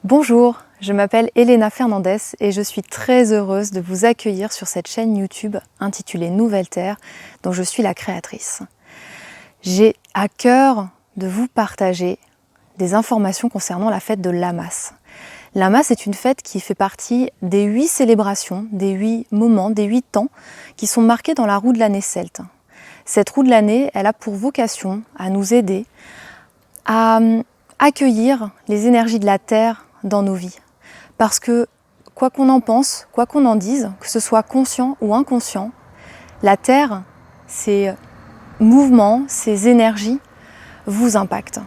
Bonjour, je m'appelle Elena Fernandez et je suis très heureuse de vous accueillir sur cette chaîne YouTube intitulée Nouvelle Terre, dont je suis la créatrice. J'ai à cœur de vous partager des informations concernant la fête de Lammas. Lammas est une fête qui fait partie des 8 célébrations, des 8 moments, des 8 temps qui sont marqués dans la roue de l'année celte. Cette roue de l'année, elle a pour vocation à nous aider à accueillir les énergies de la Terre dans nos vies. Parce que, quoi qu'on en pense, quoi qu'on en dise, que ce soit conscient ou inconscient, la Terre, ses mouvements, ses énergies vous impactent.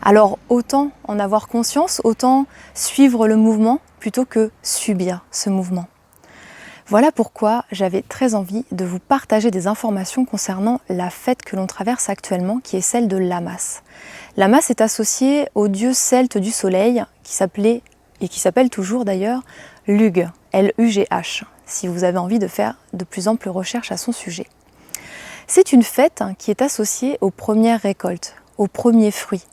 Alors autant en avoir conscience, autant suivre le mouvement plutôt que subir ce mouvement. Voilà pourquoi j'avais très envie de vous partager des informations concernant la fête que l'on traverse actuellement, qui est celle de Lammas. Lammas est associé au dieu celte du soleil, qui s'appelait, et qui s'appelle toujours d'ailleurs, Lugh, L-U-G-H, si vous avez envie de faire de plus amples recherches à son sujet. C'est une fête qui est associée aux premières récoltes, aux premiers fruits.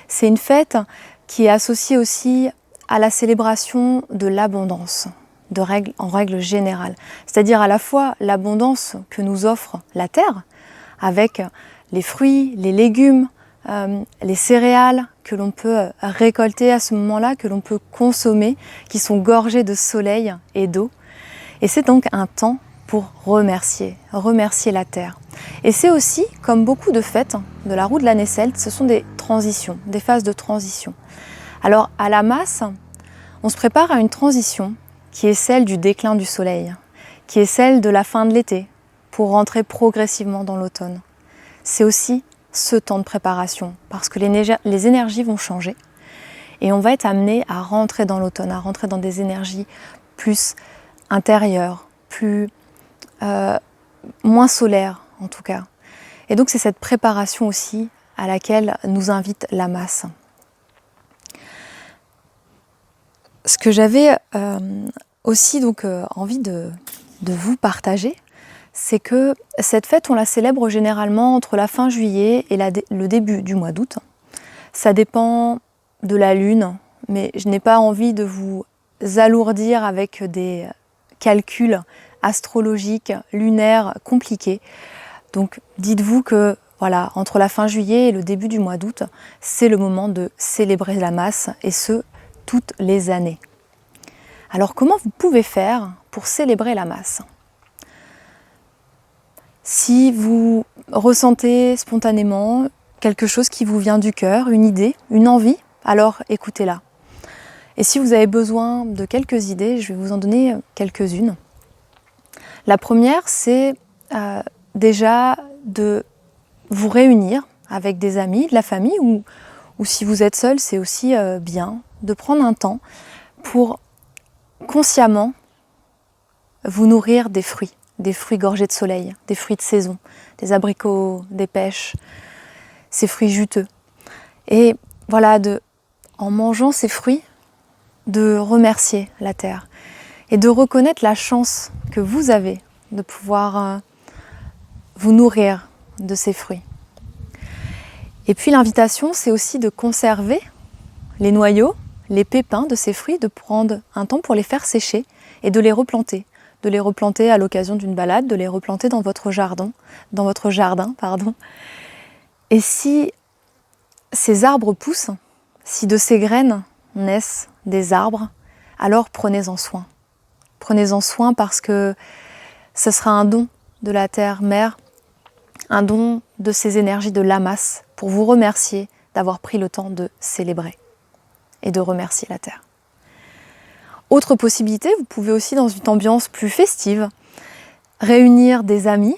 C'est une fête qui est associée aussi à la célébration de l'abondance, en règle générale. C'est-à-dire à la fois l'abondance que nous offre la terre, avec les fruits, les légumes, les céréales que l'on peut récolter à ce moment-là, que l'on peut consommer, qui sont gorgées de soleil et d'eau. Et c'est donc un temps pour remercier la terre. Et c'est aussi, comme beaucoup de fêtes de la roue de l'année celte, ce sont des transitions, des phases de transition. Alors à Lammas, on se prépare à une transition qui est celle du déclin du soleil, qui est celle de la fin de l'été, pour rentrer progressivement dans l'automne. C'est aussi ce temps de préparation, parce que les énergies vont changer et on va être amené à rentrer dans l'automne, à rentrer dans des énergies plus intérieures, moins solaires en tout cas. Et donc c'est cette préparation aussi à laquelle nous invite Lammas. Ce que j'avais aussi envie de vous partager, c'est que cette fête, on la célèbre généralement entre la fin juillet et le début du mois d'août. Ça dépend de la lune, mais je n'ai pas envie de vous alourdir avec des calculs astrologiques, lunaires compliqués. Donc dites-vous que voilà, entre la fin juillet et le début du mois d'août, c'est le moment de célébrer Lammas, et ce, toutes les années. Alors comment vous pouvez faire pour célébrer Lammas ? Si vous ressentez spontanément quelque chose qui vous vient du cœur, une idée, une envie, alors écoutez-la. Et si vous avez besoin de quelques idées, je vais vous en donner quelques-unes. La première, c'est déjà de vous réunir avec des amis, de la famille, ou si vous êtes seul, c'est aussi bien de prendre un temps pour consciemment vous nourrir des fruits gorgés de soleil, des fruits de saison, des abricots, des pêches, ces fruits juteux. Et voilà, en mangeant ces fruits, de remercier la terre et de reconnaître la chance que vous avez de pouvoir vous nourrir de ces fruits. Et puis l'invitation, c'est aussi de conserver les noyaux, les pépins de ces fruits, de prendre un temps pour les faire sécher et de les replanter à l'occasion d'une balade, de les replanter dans votre jardin, Et si ces arbres poussent, si de ces graines naissent des arbres, alors prenez-en soin. Prenez-en soin parce que ce sera un don de la terre-mère, un don de ces énergies de Lammas pour vous remercier d'avoir pris le temps de célébrer et de remercier la terre. Autre possibilité, vous pouvez aussi, dans une ambiance plus festive, réunir des amis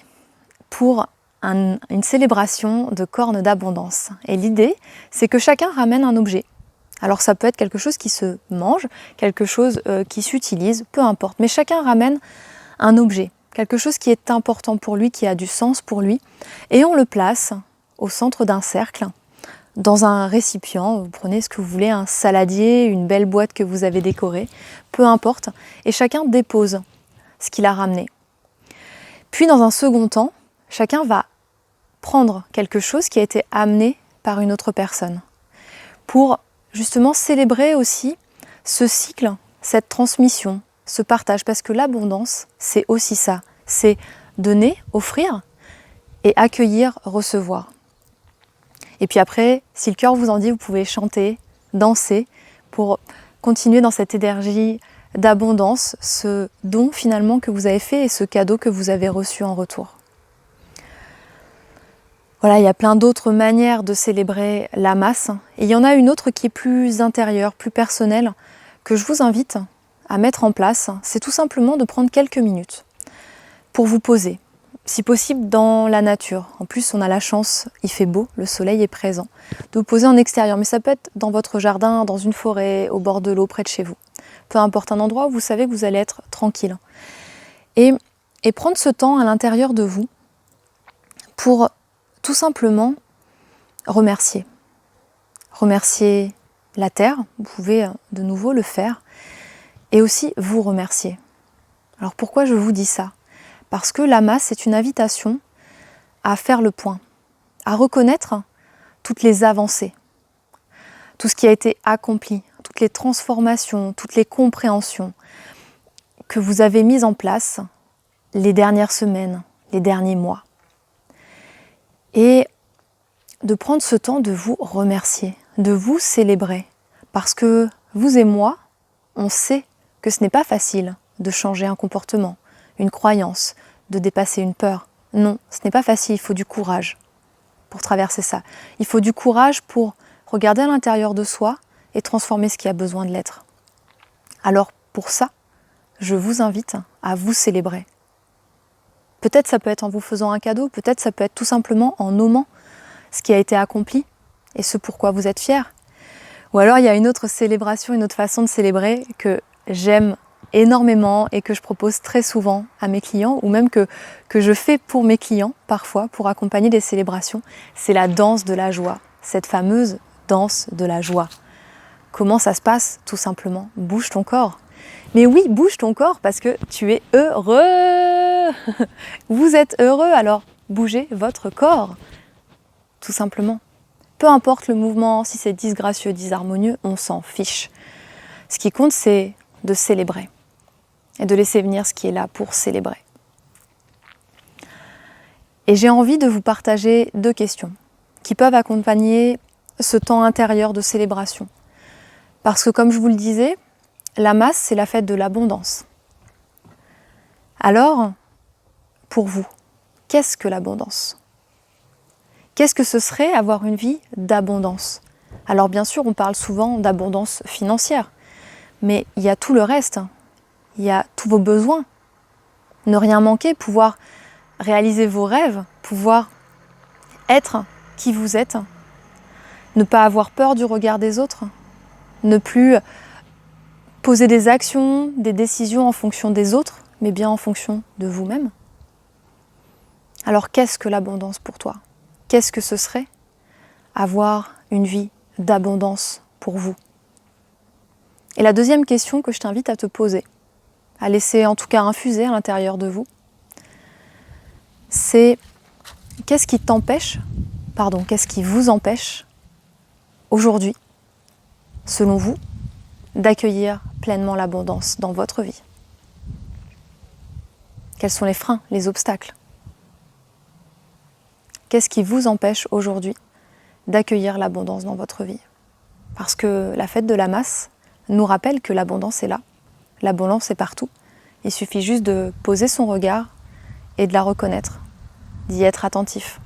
pour une célébration de cornes d'abondance. Et l'idée, c'est que chacun ramène un objet. Alors ça peut être quelque chose qui se mange, quelque chose qui s'utilise, peu importe. Mais chacun ramène un objet, quelque chose qui est important pour lui, qui a du sens pour lui. Et on le place au centre d'un cercle, dans un récipient. Vous prenez ce que vous voulez, un saladier, une belle boîte que vous avez décorée, peu importe. Et chacun dépose ce qu'il a ramené. Puis dans un second temps, chacun va prendre quelque chose qui a été amené par une autre personne pour justement célébrer aussi ce cycle, cette transmission, ce partage, parce que l'abondance, c'est aussi ça, c'est donner, offrir et accueillir, recevoir. Et puis après, si le cœur vous en dit, vous pouvez chanter, danser pour continuer dans cette énergie d'abondance, ce don finalement que vous avez fait et ce cadeau que vous avez reçu en retour. Voilà, il y a plein d'autres manières de célébrer la masse. Et il y en a une autre qui est plus intérieure, plus personnelle, que je vous invite à mettre en place. C'est tout simplement de prendre quelques minutes pour vous poser, si possible dans la nature. En plus, on a la chance, il fait beau, le soleil est présent, de vous poser en extérieur. Mais ça peut être dans votre jardin, dans une forêt, au bord de l'eau, près de chez vous. Peu importe, un endroit où vous savez que vous allez être tranquille. Et prendre ce temps à l'intérieur de vous pour tout simplement remercier. Remercier la terre, vous pouvez de nouveau le faire, et aussi vous remercier. Alors pourquoi je vous dis ça ? Parce que la masse, c'est une invitation à faire le point, à reconnaître toutes les avancées, tout ce qui a été accompli, toutes les transformations, toutes les compréhensions que vous avez mises en place les dernières semaines, les derniers mois. Et de prendre ce temps de vous remercier, de vous célébrer. Parce que vous et moi, on sait que ce n'est pas facile de changer un comportement, une croyance, de dépasser une peur. Non, ce n'est pas facile, il faut du courage pour traverser ça. Il faut du courage pour regarder à l'intérieur de soi et transformer ce qui a besoin de l'être. Alors pour ça, je vous invite à vous célébrer. Peut-être ça peut être en vous faisant un cadeau, peut-être ça peut être tout simplement en nommant ce qui a été accompli et ce pourquoi vous êtes fiers. Ou alors il y a une autre célébration, une autre façon de célébrer que j'aime énormément et que je propose très souvent à mes clients ou même que je fais pour mes clients parfois pour accompagner des célébrations, c'est la danse de la joie, cette fameuse danse de la joie. Comment ça se passe ? Tout simplement, bouge ton corps. Mais oui, bouge ton corps parce que tu es heureux. Vous êtes heureux, alors bougez votre corps, tout simplement. Peu importe le mouvement, si c'est disgracieux, disharmonieux, on s'en fiche. Ce qui compte, c'est de célébrer et de laisser venir ce qui est là pour célébrer. Et j'ai envie de vous partager 2 questions qui peuvent accompagner ce temps intérieur de célébration. Parce que comme je vous le disais, la masse, c'est la fête de l'abondance. Alors, pour vous, qu'est-ce que l'abondance ? Qu'est-ce que ce serait avoir une vie d'abondance ? Alors bien sûr, on parle souvent d'abondance financière, mais il y a tout le reste. Il y a tous vos besoins. Ne rien manquer, pouvoir réaliser vos rêves, pouvoir être qui vous êtes, ne pas avoir peur du regard des autres, ne plus poser des actions, des décisions en fonction des autres, mais bien en fonction de vous-même. Alors qu'est-ce que l'abondance pour toi ? Qu'est-ce que ce serait avoir une vie d'abondance pour vous ? Et la deuxième question que je t'invite à te poser, à laisser en tout cas infuser à l'intérieur de vous, c'est qu'est-ce qui vous empêche aujourd'hui, selon vous, d'accueillir pleinement l'abondance dans votre vie ? Quels sont les freins, les obstacles ? Qu'est-ce qui vous empêche aujourd'hui d'accueillir l'abondance dans votre vie ? Parce que la fête de la masse nous rappelle que l'abondance est là. L'abondance est partout. Il suffit juste de poser son regard et de la reconnaître, d'y être attentif.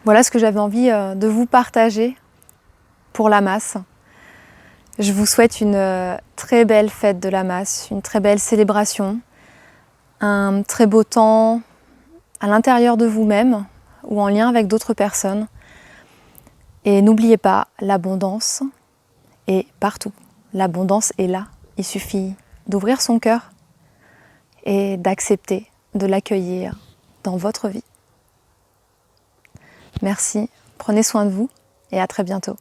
Voilà ce que j'avais envie de vous partager pour la masse. Je vous souhaite une très belle fête de la masse, une très belle célébration, un très beau temps à l'intérieur de vous-même ou en lien avec d'autres personnes. Et n'oubliez pas, l'abondance est partout. L'abondance est là. Il suffit d'ouvrir son cœur et d'accepter de l'accueillir dans votre vie. Merci, prenez soin de vous et à très bientôt.